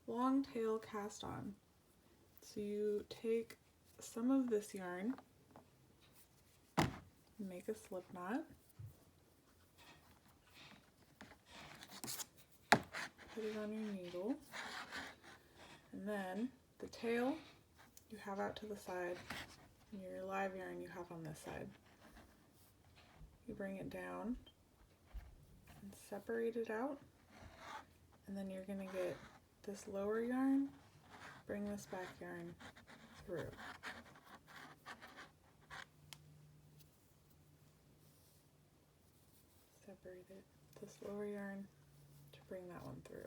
long tail cast on. So you take some of this yarn, make a slip knot, put it on your needle, and then the tail you have out to the side, and your live yarn you have on this side. You bring it down and separate it out, and then you're going to get this lower yarn, bring this back yarn through. Separate it, this lower yarn, to bring that one through.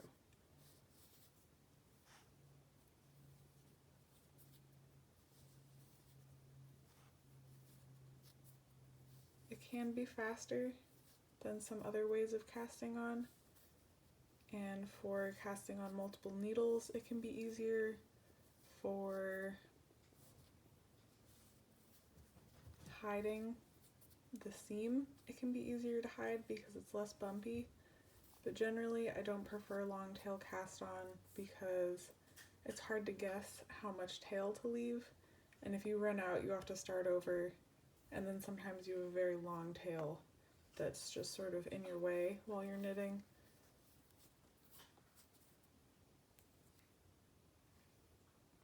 It can be faster than some other ways of casting on, and for casting on multiple needles it can be easier. For hiding the seam it can be easier to hide because it's less bumpy, but generally I don't prefer long tail cast on because it's hard to guess how much tail to leave, and if you run out you have to start over, and then sometimes you have a very long tail that's just sort of in your way while you're knitting.